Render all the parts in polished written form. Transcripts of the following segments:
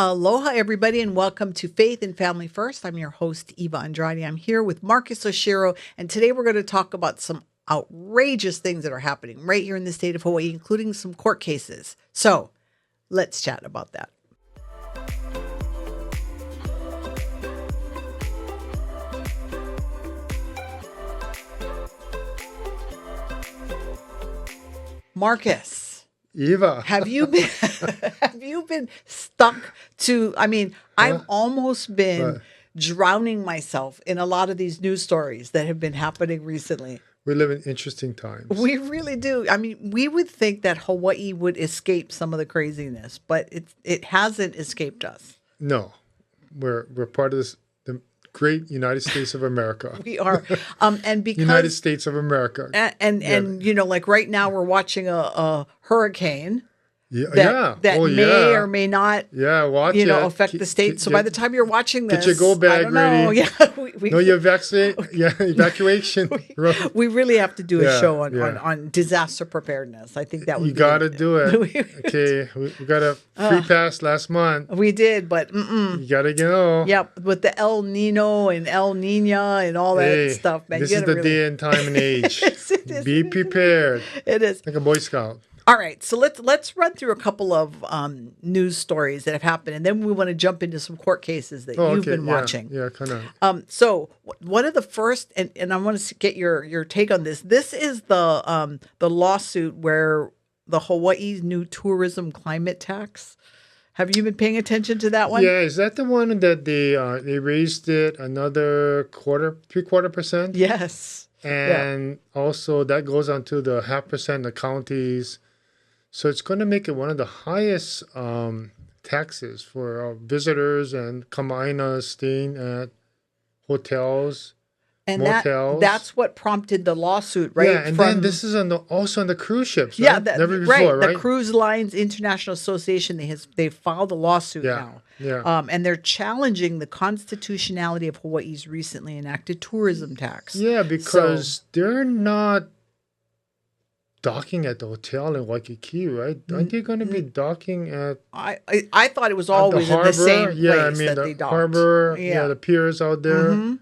Aloha, everybody, and welcome to Faith and Family First. I'm your host, Eva Andrade. I'm here with Marcus Oshiro, and today we're going to talk about some outrageous things that are happening right here in the state of Hawaii, including some court cases. So let's chat about that. Marcus. Eva, have you been stuck to, I've almost been drowning myself in a lot of these news stories that have been happening recently. We live in interesting times. We really do. We would think that Hawaii would escape some of the craziness, but it hasn't escaped us. No, we're part of the great United States of America. We are, and because United States of America, and you know, like right now we're watching a hurricane. That may or may not, watch affect the state. So by the time you're watching this, get your go bag ready. Your evacuation. We really have to do a show on disaster preparedness. I think that would you got to do it. Okay, we got a free pass last month. We did, but you got to go. Yep, with the El Nino and El Nina and all that stuff, man. This is the day and time and age. Be prepared. It is like a Boy Scout. All right, so let's run through a couple of news stories that have happened, and then we want to jump into some court cases that you've been watching. Yeah, kind of. So one of the first, and I want to get your take on this. This is the lawsuit where the Hawaii's new tourism climate tax. Have you been paying attention to that one? Yeah, is that the one that they raised it another 3/4%? Yes. And also that goes on to the 0.5% the counties. So it's going to make it one of the highest taxes for visitors and kamainas staying at hotels, and motels. That's what prompted the lawsuit, right? Yeah, and then this is also on the cruise ships, right? Yeah, never before, right? The Cruise Lines International Association, they filed a lawsuit now. Yeah. And they're challenging the constitutionality of Hawaii's recently enacted tourism tax. Yeah, because they're not docking at the hotel in Waikiki, right? Aren't they going to be docking at? I thought it was always in the same place that they docked. Harbor, the piers out there. Mm-hmm.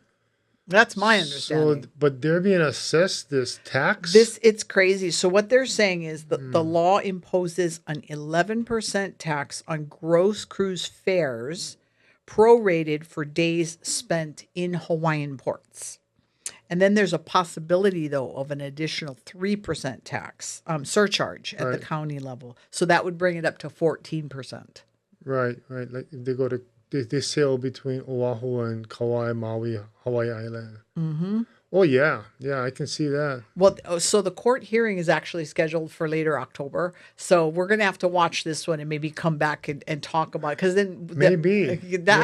That's my understanding. So, but they're being assessed this tax. It's crazy. So what they're saying is that the law imposes an 11% tax on gross cruise fares, prorated for days spent in Hawaiian ports. And then there's a possibility, though, of an additional 3% tax surcharge at the county level. So that would bring it up to 14%. Right. Like if they sail between Oahu and Kauai, Maui, Hawaii Island. Mm-hmm. Oh, yeah, I can see that. Well, so the court hearing is actually scheduled for later October. So we're going to have to watch this one and maybe come back and talk about it. Because then I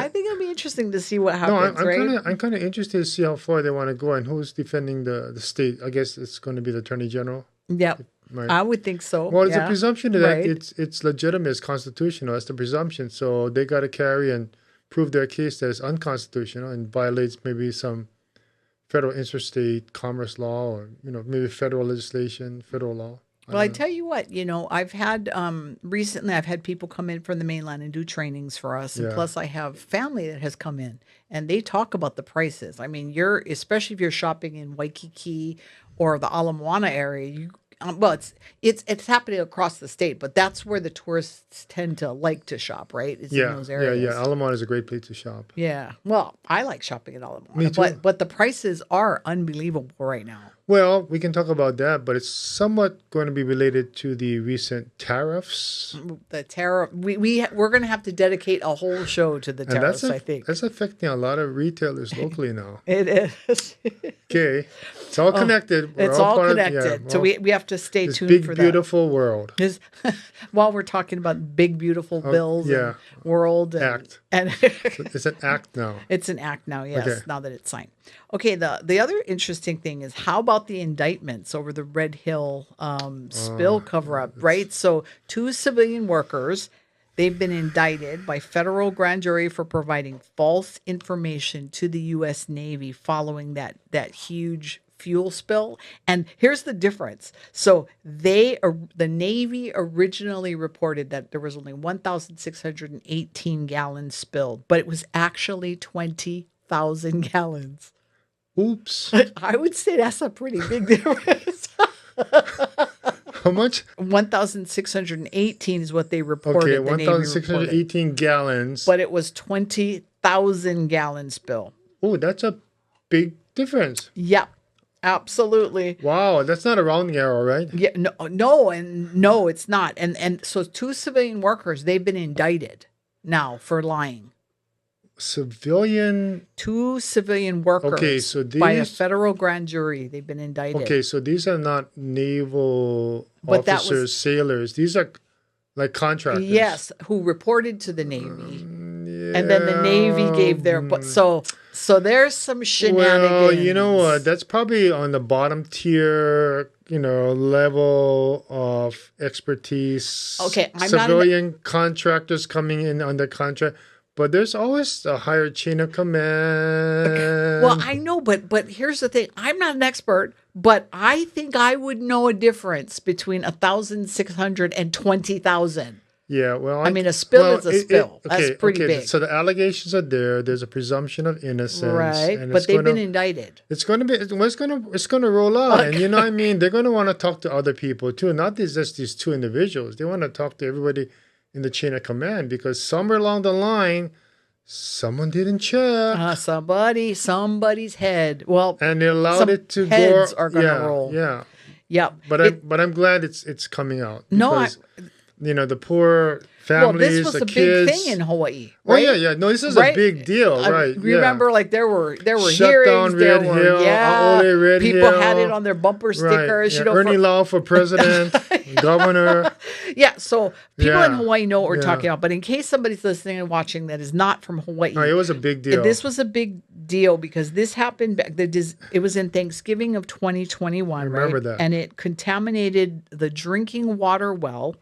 think it'll be interesting to see what happens, I'm kind of interested to see how far they want to go and who's defending the state. I guess it's going to be the Attorney General. Yeah, I would think so. Well, there's a presumption that it's legitimate, it's constitutional. That's the presumption. So they got to carry and prove their case that it's unconstitutional and violates maybe some federal interstate commerce law or, maybe federal legislation, federal law. Well, I tell you what, I've had recently I've had people come in from the mainland and do trainings for us. And plus I have family that has come in and they talk about the prices. I mean, especially if you're shopping in Waikiki or the Ala Moana area, it's happening across the state, but that's where the tourists tend to like to shop, right? It's in those areas. Yeah. Ala Moana is a great place to shop. Yeah. Well, I like shopping at Ala Moana. Me too. But the prices are unbelievable right now. Well, we can talk about that, but it's somewhat going to be related to the recent tariffs. The tariff, we're going to have to dedicate a whole show to the tariffs, I think. That's affecting a lot of retailers locally now. It is. Okay. It's all connected. It's all connected. So we have to stay tuned for that. Big, beautiful world. While we're talking about big, beautiful bills and world. Act. And it's an act now. It's an act now, yes, now that it's signed. Okay, the other interesting thing is how about the indictments over the Red Hill spill cover-up, right? So 2 civilian workers, they've been indicted by federal grand jury for providing false information to the U.S. Navy following that huge fuel spill. And here's the difference. So the Navy originally reported that there was only 1,618 gallons spilled, but it was actually 20,000 gallons. Oops. I would say that's a pretty big difference. How much? 1,618 is what they reported. Okay, 1,618 gallons. But it was 20,000 gallon spill. Oh, that's a big difference. Yeah, absolutely. Wow, that's not a rounding error, right? Yeah, no, it's not. And so 2 civilian workers, they've been indicted now for lying. 2 civilian workers. Okay, so these, by a federal grand jury, they've been indicted. Okay, so these are not naval But officers, sailors. These are like contractors. Yes, who reported to the Navy. And then the Navy gave their so there's some shenanigans. Well, you know what? That's probably on the bottom tier, level of expertise. Okay, I'm civilian contractors coming in under contract. But there's always a higher chain of command. Okay. Well, I know, but here's the thing. I'm not an expert, but I think I would know a difference between 1,600 and 20,000. Yeah, well, I mean, a spill is a spill. That's pretty big. So the allegations are there. There's a presumption of innocence, right? But they've been indicted. It's going to roll out, and you know what I mean. They're going to want to talk to other people too, not just these 2 individuals. They want to talk to everybody in the chain of command, because somewhere along the line, someone didn't check. Somebody's head. Well, and they allowed it to go. Heads are going to roll. Yeah. Yeah. But I'm glad it's coming out. Because, the poor families, this was the a kids. big thing in Hawaii. Right? Oh yeah. No, this is a big deal, right? Remember, like there were Shut hearings. Down Red Hill, Red people Hill. had it on their bumper stickers. Right. Ernie Lau for president, governor. Yeah, so people in Hawaii know what we're talking about. But in case somebody's listening and watching that is not from Hawaii, it was a big deal. This was a big deal because this happened back. It was in Thanksgiving of 2021. I remember that, and it contaminated the drinking water well.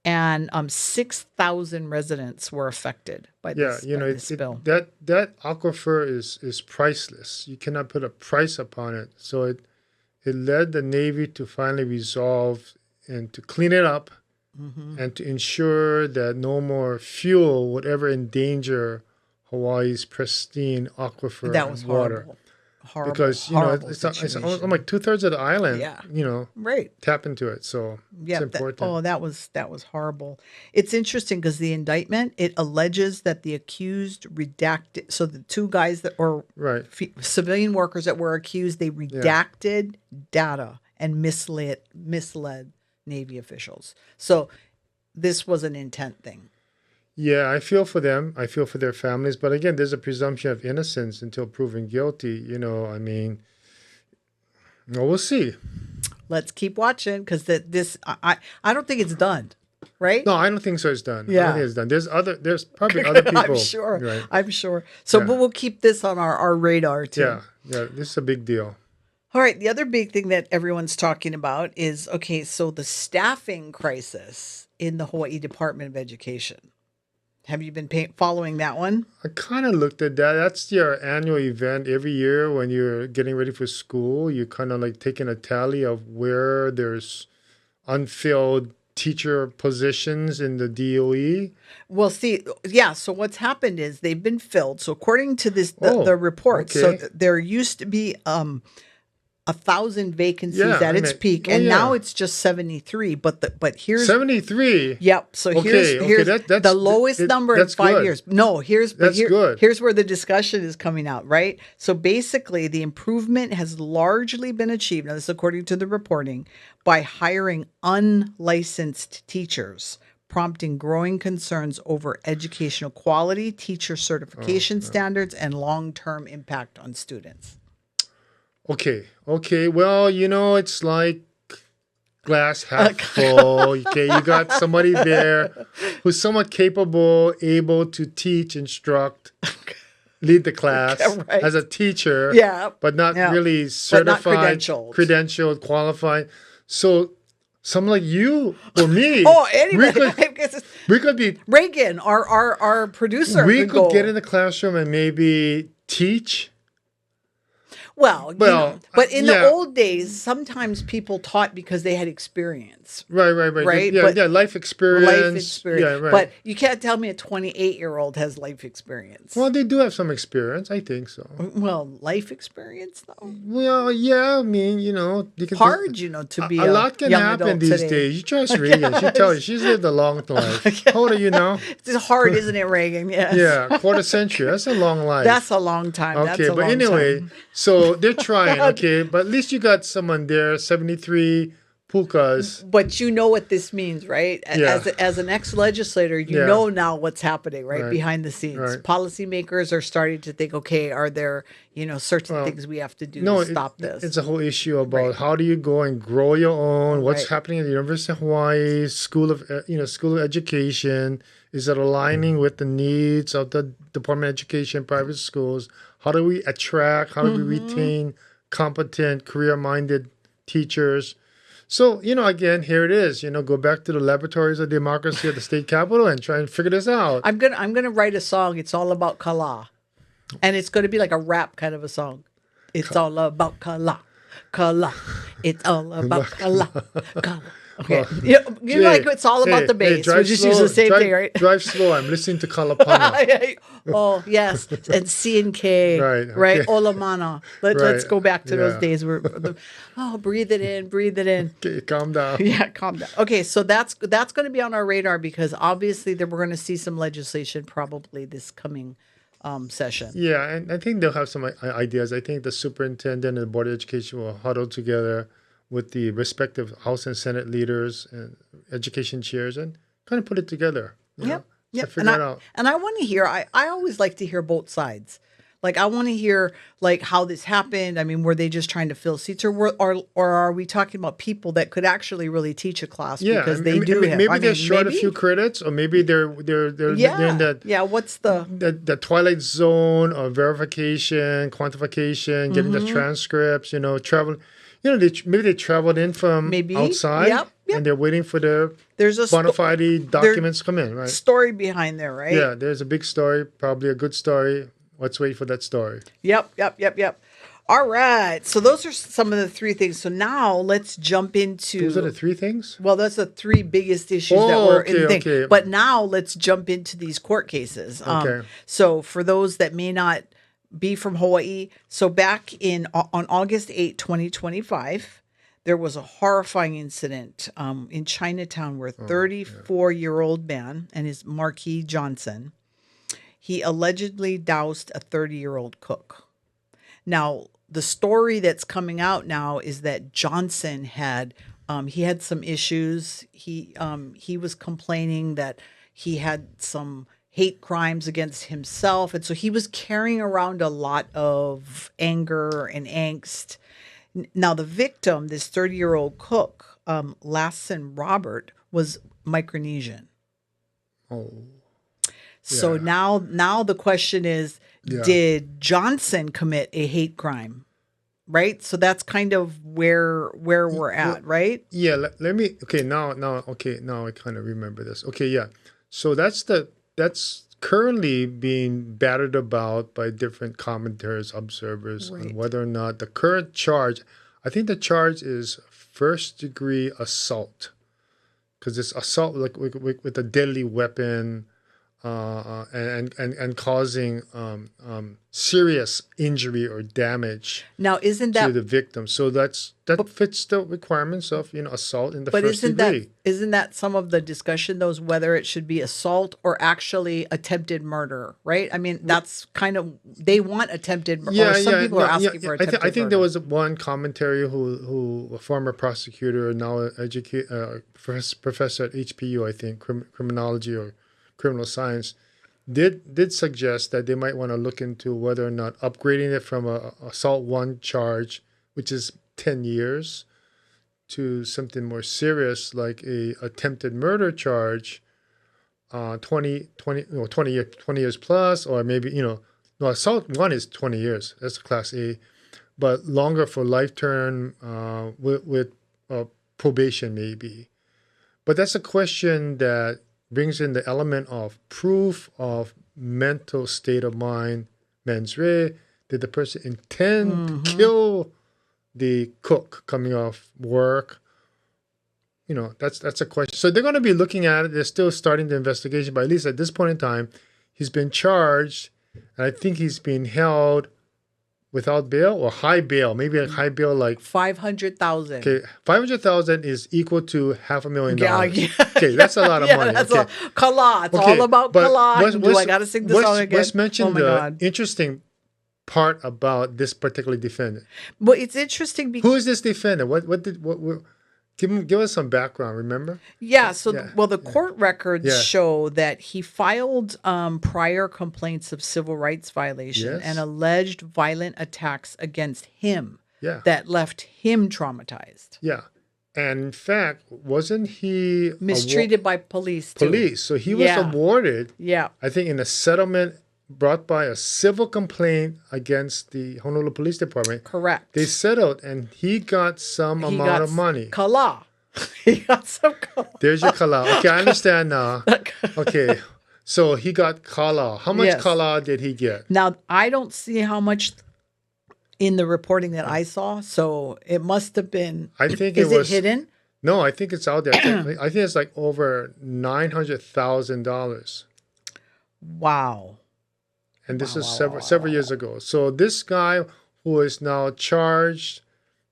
And 6,000 residents were affected by this, this spill. That aquifer is priceless. You cannot put a price upon it. So it led the Navy to finally resolve and to clean it up and to ensure that no more fuel would ever endanger Hawaii's pristine aquifer that was and water. Horrible, because it's almost like 2/3 of the island. Right. Tap into it. So it's important. That was horrible. It's interesting because the indictment, it alleges that the accused redacted. So the 2 guys that were civilian workers that were accused, they redacted data and misled Navy officials. So this was an intent thing. Yeah, I feel for them. I feel for their families. But again, there's a presumption of innocence until proven guilty. We'll see. Let's keep watching because I don't think it's done, right? No, I don't think so. It's done. Yeah. I don't think it's done. There's probably other people. I'm sure. Right. I'm sure. So, but we'll keep this on our radar too. Yeah. This is a big deal. All right. The other big thing that everyone's talking about is so the staffing crisis in the Hawaii Department of Education. Have you been following that one? I kind of looked at that. That's your annual event every year when you're getting ready for school. You kind of like taking a tally of where there's unfilled teacher positions in the DOE. Well, so what's happened is they've been filled. So according to the report, so there used to be 1,000 vacancies at its peak, and now it's just 73. But here's 73. Yep. So here's that's the lowest number in 5 years. No, here's where the discussion is coming out, right? So basically, the improvement has largely been achieved. Now, this is according to the reporting, by hiring unlicensed teachers, prompting growing concerns over educational quality, teacher certification standards, and long-term impact on students. Okay. Well, it's like glass half full. Okay, you got somebody there who's somewhat capable, able to teach, instruct, lead the class as a teacher. But not really certified, but not credentialed, qualified. So someone like you or me. Anyway, we could be Reagan, our producer. We could get in the classroom and maybe teach. Well, Well, but in the yeah, old days, sometimes people taught because they had experience, right. right? Yeah, But yeah, life life experience. experience. Yeah, right. But you can't tell me a 28-year-old has life experience. Well, they do have some experience. I think so. Well, life experience though. Well, yeah, I mean, you can think Hard, to be a a lot can young happen adult these today. days. You trust Regan. She tells you she's lived a long life. How old are you now? It's hard, isn't it, Reagan? Yes. Yeah, quarter century. That's a long That's life. a long time. That's Okay, a but long anyway, time. so they're trying, okay, but at least you got someone there, 73 pukas. But you know what this means, right? Yeah, As an ex-legislator, you yeah, know now what's happening, right? right, Behind the scenes. right. Policymakers are starting to think, okay, are there, certain Well, things we have to do no, to stop it's this? a whole issue Right. about how do you go and grow your own, what's Right. happening at the University of Hawaii, School of Education. Is it aligning with the needs of the Department of Education, private schools? How do we attract, how do we retain competent, career-minded teachers? So, again, here it is. Go back to the laboratories of democracy at the state capitol and try and figure this out. I'm gonna write a song. It's all about Kala. And it's gonna be like a rap kind of a song. It's all about Kala. Kala. It's all about Kala. Kala. Okay. Well, Like it's all about the bass. We just use the same thing, right? Drive slow. I'm listening to Kalapana. Oh yes, and C and K, Right, right? okay. Olamana. Let's Right, go back to those yeah. days where breathe it in, breathe it in. Okay, calm down. Yeah, calm down. Okay, so that's going to be on our radar because obviously we're going to see some legislation probably this coming session. Yeah, and I think they'll have some ideas. I think the superintendent and the board of education will huddle together with the respective House and Senate leaders and education chairs and kind of put it together. Yep. Yep. Figure it out. And I want to hear, I always like to hear both sides. Like I want to hear like how this happened. I mean, were they just trying to fill seats or are we talking about people that could actually really teach a class Yeah, because they do have, maybe they're short a few credits, or maybe they're in that what's the the twilight zone of verification, quantification, getting the transcripts, travel. Maybe they traveled in from outside, Yep. and they're waiting for their there's a bona fide documents to come in, right? story behind there, right? Yeah, there's a big story, probably a good story. Let's wait for that story. Yep. All right. So those are some of the three things. So now let's jump into. Those are the three things? Well, that's the three biggest issues that were in the thing. Okay. But now let's jump into these court cases. Okay. So for those that may not be from Hawaii, so back on August 8, 2025, there was a horrifying incident in Chinatown where 34-year-old man and his Marquis Johnson, he allegedly doused a 30-year-old cook. Now, the story that's coming out now is that Johnson had he had some issues. He was complaining that he had some hate crimes against himself, and so he was carrying around a lot of anger and angst. Now, the victim, this 30-year-old cook, Lassen Robert, was Micronesian. Oh. So Yeah. now the question is, did Johnson commit a hate crime? Right? So that's kind of where we're at, right? Yeah, let me now I kind of remember this. Okay, yeah. So that's currently being battered about by different commentators, observers on whether or not the current charge, I think the charge is first degree assault. Because it's assault like with a deadly weapon, and causing serious injury or damage Now, isn't to that the victim. So that fits the requirements of assault in the but first isn't degree. isn't that some of the discussion though, is whether it should be assault or actually attempted murder, right? I mean, that's kind of they want attempted murder. Some people are asking for attempted I think murder. there was one commentary who a former prosecutor, now professor at HPU, I think, criminology or criminal science, did suggest that they might want to look into whether or not upgrading it from a assault one charge, which is 10 years, to something more serious like a attempted murder charge, 20 years plus, or maybe no, assault one is 20 years. That's a class A, but longer for life term with probation maybe. But that's a question that brings in the element of proof of mental state of mind, mens rea, Did the person intend to kill the cook coming off work? You know, that's a question. So they're going to be looking at it. They're still starting the investigation, but at least at this point in time, he's been charged, and I think he's being held without bail or high bail. Maybe a high bail like $500,000. Okay, 500,000 is equal to $500,000. Yeah. Okay, that's a lot of money. That's okay. Kala. It's all about Kala. Do I got to sing the song again? Let's mention the interesting part about this particular defendant. Well, it's interesting because who is this defendant? What give us some background, remember? Yeah, so the court records show that he filed prior complaints of civil rights violation and alleged violent attacks against him that left him traumatized. Yeah. And in fact, wasn't he mistreated by police too? So he was awarded, I think, in a settlement brought by a civil complaint against the Honolulu Police Department. Correct. They settled, and he got some amount of money. Kala. He got some kala. There's your kala. Okay, I understand now. Okay, so he got kala. How much kala did he get? Now, I don't see how much in the reporting that I saw, so it must have been. I think is it hidden? No, I think it's out there. I think it's like over $900,000. Wow. And this is several years ago. So this guy who is now charged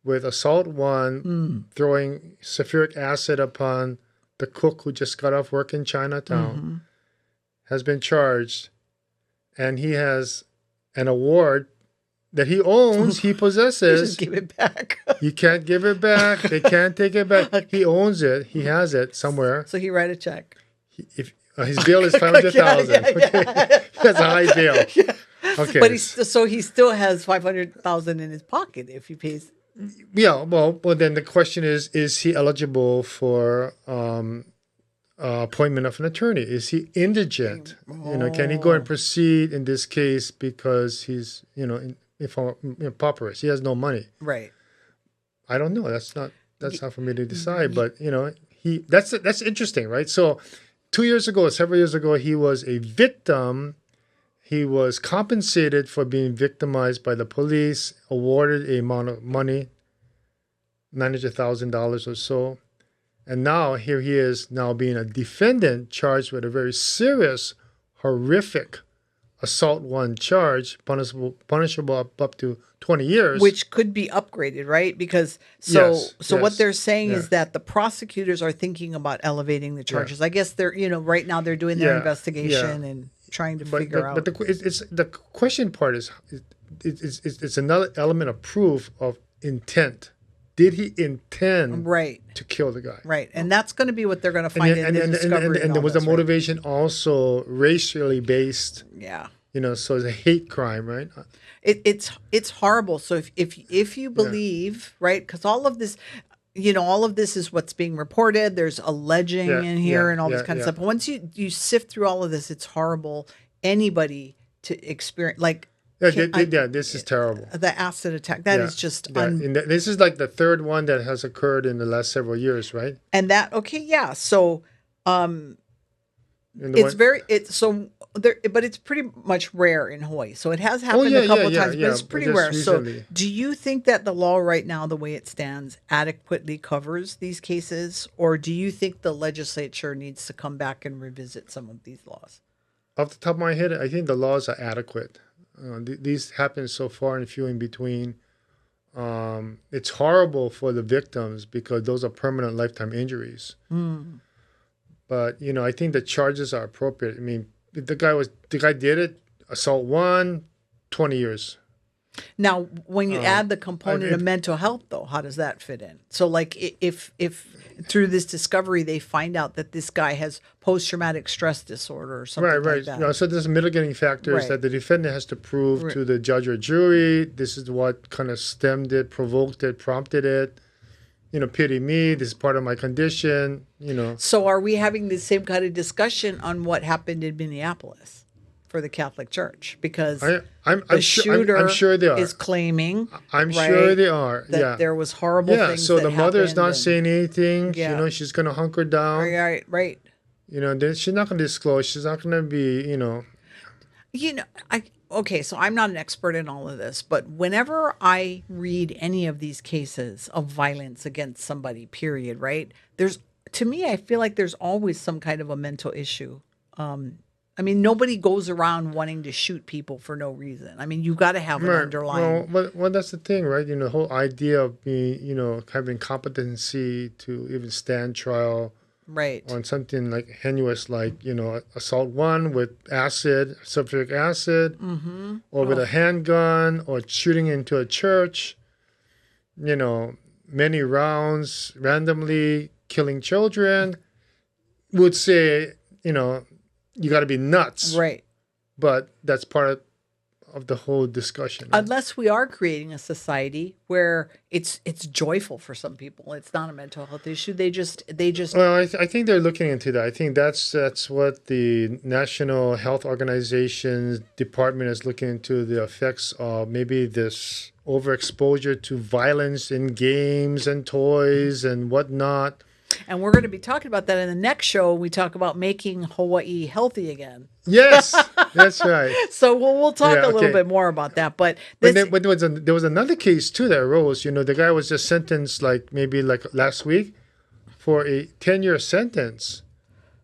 with assault one, throwing sulfuric acid upon the cook who just got off work in Chinatown, has been charged, and he has an award that he owns, he possesses. Just give it back. You can't give it back. They can't take it back. He owns it. He has it somewhere. So he write a check. His bail is 500,000. Okay, he has a high bail. Okay, but he still has 500,000 in his pocket if he pays. Yeah, well, then the question is he eligible for appointment of an attorney? Is he indigent? Can he go and proceed in this case because he's pauperous? He has no money. Right. I don't know. That's not for me to decide. But that's interesting, right? So. Several years ago, he was a victim. He was compensated for being victimized by the police, awarded a amount of money, $900,000 or so. And now here he is now being a defendant charged with a very serious, horrific assault one charge, punishable up to 20 years. Which could be upgraded, right? Because what they're saying is that the prosecutors are thinking about elevating the charges. I guess they're, right now they're doing their investigation and trying to figure out. But the question part is, it's another element of proof of intent. Did he intend to kill the guy? Right. And that's going to be what they're going to find in the discovery. And there was a motivation also racially based. Yeah. So it's a hate crime, right? It's horrible. So if you believe, right, because all of this is what's being reported. There's alleging in here and all this kind of stuff. But once you sift through all of this, it's horrible. Anybody to experience, like, this is terrible. The acid attack, that is just... this is like the third one that has occurred in the last several years, right? And that, so... but it's pretty much rare in Hawaii. So it has happened a couple of times, but it's pretty rare. Recently. So do you think that the law right now, the way it stands, adequately covers these cases? Or do you think the legislature needs to come back and revisit some of these laws? Off the top of my head, I think the laws are adequate. These happen so far and few in between. It's horrible for the victims because those are permanent lifetime injuries. But, I think the charges are appropriate. I mean, if the guy did it, assault one, 20 years. Now, when you add the component of mental health, though, how does that fit in? So, like, if through this discovery they find out that this guy has post-traumatic stress disorder or something like that. So there's mitigating factors that the defendant has to prove to the judge or jury. This is what kind of stemmed it, provoked it, prompted it. Pity me. This is part of my condition. So are we having the same kind of discussion on what happened in Minneapolis for the Catholic Church? Because the shooter I'm sure they are. is claiming. I'm sure they are. That there was horrible things. So that the mother is not happened saying anything. She's going to hunker down. Right. Then she's not going to disclose. She's not going to be. You know, okay, so I'm not an expert in all of this, but whenever I read any of these cases of violence against somebody, period, right? There's to me, I feel like there's always some kind of a mental issue. Um, I mean, nobody goes around wanting to shoot people for no reason. I mean, you got to have an Right. underlying. Well, that's the thing, right? The whole idea of being, having competency to even stand trial Right. on something like heinous, like assault one with acid, sulfuric acid, or with a handgun, or shooting into a church, many rounds randomly killing children, would say, you got to be nuts. Right. But that's part of the whole discussion. Right? Unless we are creating a society where it's joyful for some people, it's not a mental health issue. They just. Well, I think they're looking into that. I think that's what the National Health Organization's department is looking into, the effects of maybe this overexposure to violence in games and toys and whatnot. And we're going to be talking about that in the next show. We talk about making Hawaii healthy again. Yes, that's right. So we'll talk a little bit more about that. But there was another case too that arose. The guy was just sentenced maybe last week for a 10-year sentence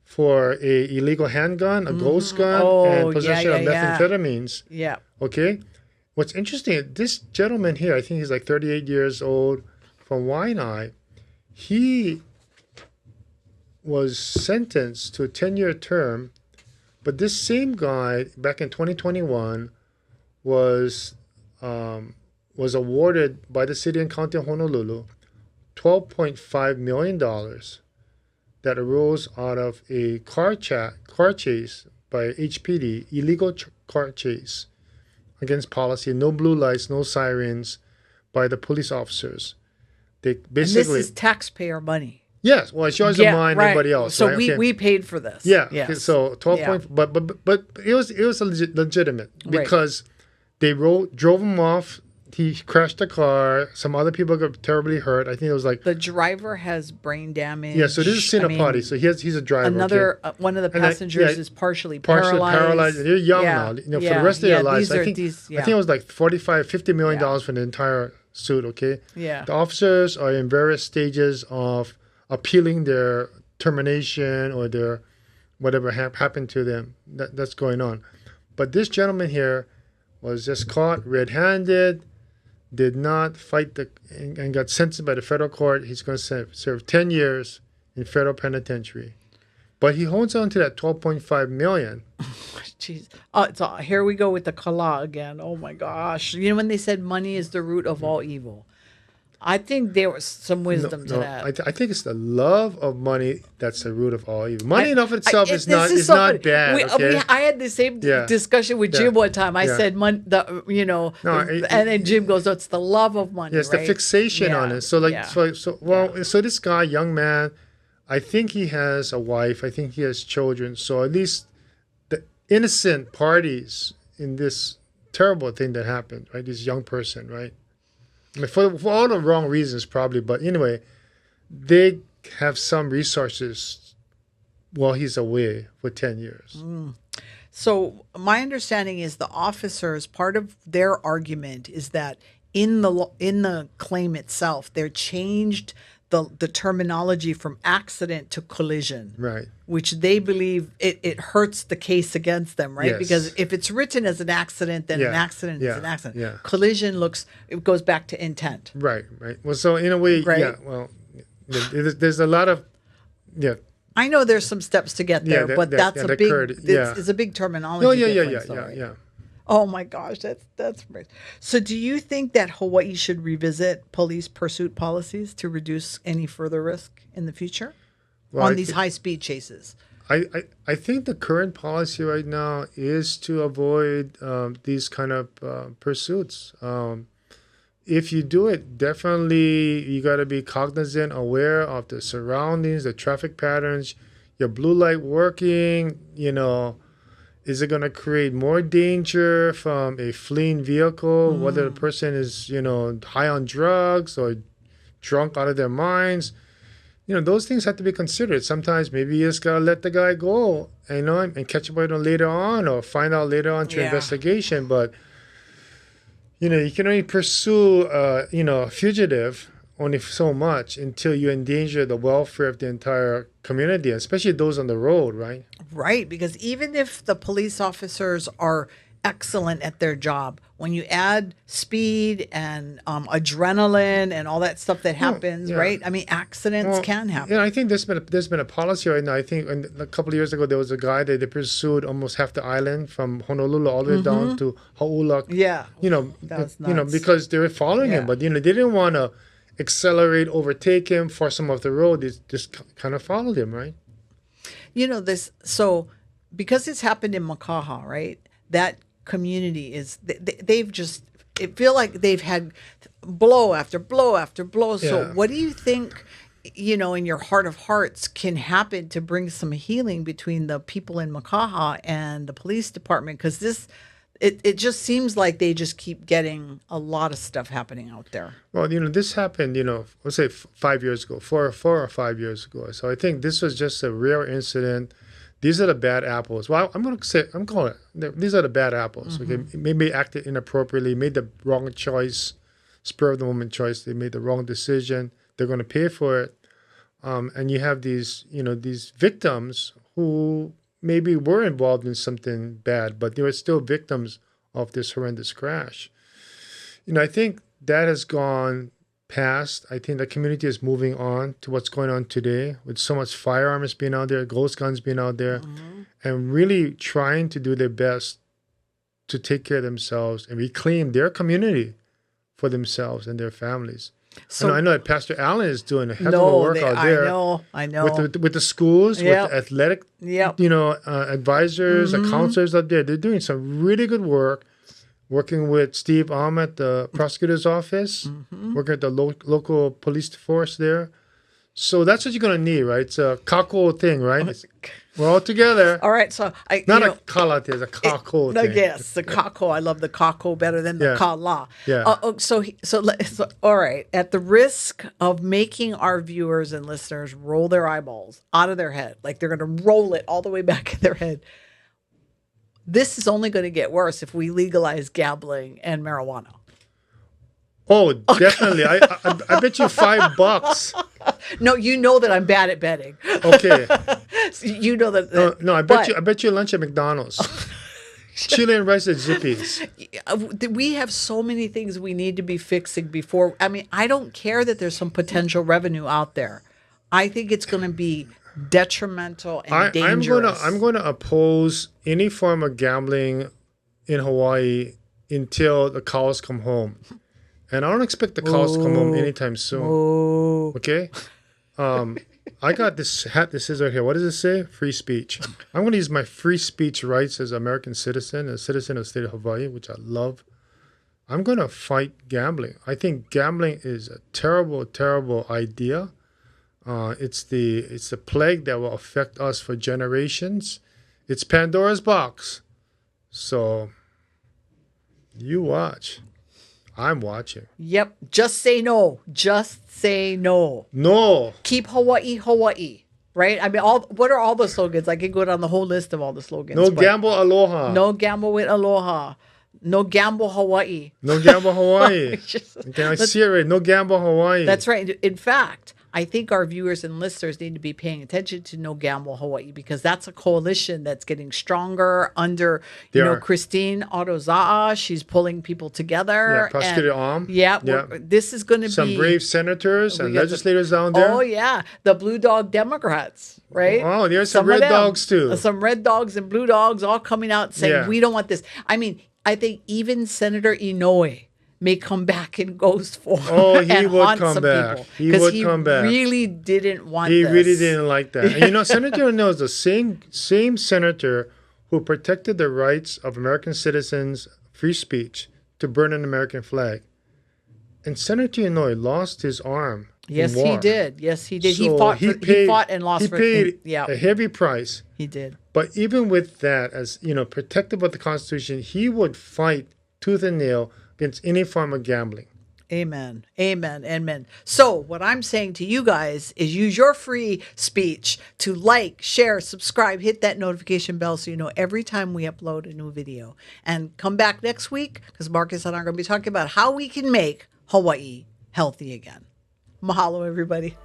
for a illegal handgun, a ghost gun, and possession of methamphetamines. Yeah. Okay. What's interesting, this gentleman here, I think he's like 38 years old, from Waianae. He was sentenced to a 10-year term, but this same guy back in 2021 was awarded by the city and county of Honolulu $12.5 million that arose out of a car chase by HPD, illegal car chase against policy, no blue lights, no sirens by the police officers. They basically, and this is taxpayer money. Yes, well, it's yours and mine, right. Everybody else. So right? we paid for this. Yeah. Yes. Okay, so 12 point, but it was legitimate because they drove him off. He crashed the car. Some other people got terribly hurt. I think it was like the driver has brain damage. Yeah. So this is Sinapati. So he's a driver. Another one of the passengers is partially paralyzed. And they're young now. For the rest of their lives, I think it was like $50 million for the entire suit. Okay. Yeah. The officers are in various stages of appealing their termination or their whatever happened to them. That's going on. But this gentleman here was just caught red-handed, did not fight and got sentenced by the federal court. He's going to serve 10 years in federal penitentiary. But he holds on to that $12.5 million. Jeez. So here we go with the kala again. Oh my gosh. When they said money is the root of all evil. I think there was some wisdom to that. I think it's the love of money that's the root of all evil. Money in of itself is not bad. I had the same discussion with Jim one time. I said, and then Jim goes, "It's the love of money." Yes, the fixation on it. So so this guy, young man, I think he has a wife. I think he has children. So at least the innocent parties in this terrible thing that happened, right? This young person, right? I mean, for all the wrong reasons, probably. But anyway, they have some resources while he's away for 10 years. So my understanding is the officers, part of their argument is that in the claim itself, they're changed the terminology from accident to collision, right? Which they believe it hurts the case against them, right? Yes. Because if it's written as an accident, then an accident is an accident. Yeah. Collision it goes back to intent. Right. Well, so in a way, well, there's a lot of, I know there's some steps to get there, but that's a big, it's a big terminology. Yeah. Oh my gosh, that's great. So do you think that Hawaii should revisit police pursuit policies to reduce any further risk in the future on these high-speed chases? I think the current policy right now is to avoid these kind of pursuits. If you do it, definitely you got to be cognizant, aware of the surroundings, the traffic patterns, your blue light working, Is it going to create more danger from a fleeing vehicle, whether the person is, high on drugs or drunk out of their minds? those things have to be considered. Sometimes maybe you just gotta let the guy go, and catch up with him later on, or find out later on through investigation. But you can only pursue, a fugitive only so much until you endanger the welfare of the entire community, especially those on the road, right? Right, because even if the police officers are excellent at their job, when you add speed and adrenaline and all that stuff that happens, right? I mean, accidents can happen. I think there's been a policy right now. I think a couple of years ago there was a guy that they pursued almost half the island from Honolulu all the way down to Hauula. Yeah, that was nuts. Because they were following him, but they didn't want to accelerate, overtake him, force him off the road. They just kind of followed him, right? So because it's happened in Makaha, right? That community they've just, it feel like they've had blow after blow after blow. So what do you think, in your heart of hearts, can happen to bring some healing between the people in Makaha and the police department? Because it just seems like they just keep getting a lot of stuff happening out there. Well, this happened, let's say 5 years ago, 4 or 5 years ago. So I think this was just a rare incident. These are the bad apples. Well, I'm calling it, these are the bad apples. Okay, maybe acted inappropriately, made the wrong choice, spur of the moment choice. They made the wrong decision. They're going to pay for it. And you have these victims who maybe were involved in something bad, but they were still victims of this horrendous crash. I think that has gone past. I think the community is moving on to what's going on today with so much firearms being out there, ghost guns being out there, and really trying to do their best to take care of themselves and reclaim their community for themselves and their families. So I know that Pastor Allen is doing a heck of a work out there. I know. With the schools, with the athletic, advisors and counselors out there. They're doing some really good work. Working with Steve at the prosecutor's office, working at the local police force there. So that's what you're going to need, right? It's a kako thing, right? We're all together. All right, so not a kalate, it's a kako thing. Yes, the kako. I love the kako better than the kala. Yeah. So all right. At the risk of making our viewers and listeners roll their eyeballs out of their head, like they're going to roll it all the way back in their head. This is only going to get worse if we legalize gambling and marijuana. Oh, definitely. I bet you $5. No, you know that I'm bad at betting. Okay. You know that. No, I bet you lunch at McDonald's. Chili and rice at Zippy's. We have so many things we need to be fixing before. I mean, I don't care that there's some potential revenue out there. I think it's going to be detrimental and dangerous. I'm going to oppose any form of gambling in Hawaii until the cows come home. And I don't expect the cows to come home anytime soon. Okay? I got this hat that says right here. What does it say? Free speech. I'm going to use my free speech rights as an American citizen, a citizen of the state of Hawaii, which I love. I'm going to fight gambling. I think gambling is a terrible, terrible idea. It's the plague that will affect us for generations. It's Pandora's box. So you watch. I'm watching. Yep. Just say no. Just say no. No. Keep Hawaii, Hawaii. Right? I mean, what are all the slogans? I could go down the whole list of all the slogans. No gamble, aloha. No gamble with aloha. No gamble, Hawaii. No gamble, Hawaii. I see it right. No gamble, Hawaii. That's right. In fact, I think our viewers and listeners need to be paying attention to No Gamble Hawaii, because that's a coalition that's getting stronger under, Christine Otoza'a. She's pulling people together. Yeah, Prosecutor Om. This is going to be some brave senators and legislators down there. Oh, yeah. The Blue Dog Democrats, right? Oh, there's some red dogs, too. Some red dogs and blue dogs all coming out saying, we don't want this. I mean, I think even Senator Inoue may come back in ghost form. Oh, he would come back. He would come back. He really didn't want this. He really didn't like that. And Senator Inoue is the same senator who protected the rights of American citizens, free speech, to burn an American flag. And Senator Inoue lost his arm. Yes, in war. He did. Yes, he did. So he fought and lost. He paid a heavy price. He did. But even with that, as protective of the Constitution, he would fight tooth and nail against any form of gambling. Amen. Amen. Amen. So, what I'm saying to you guys is use your free speech to like, share, subscribe, hit that notification bell so you know every time we upload a new video. And come back next week because Marcus and I are going to be talking about how we can make Hawaii healthy again. Mahalo, everybody.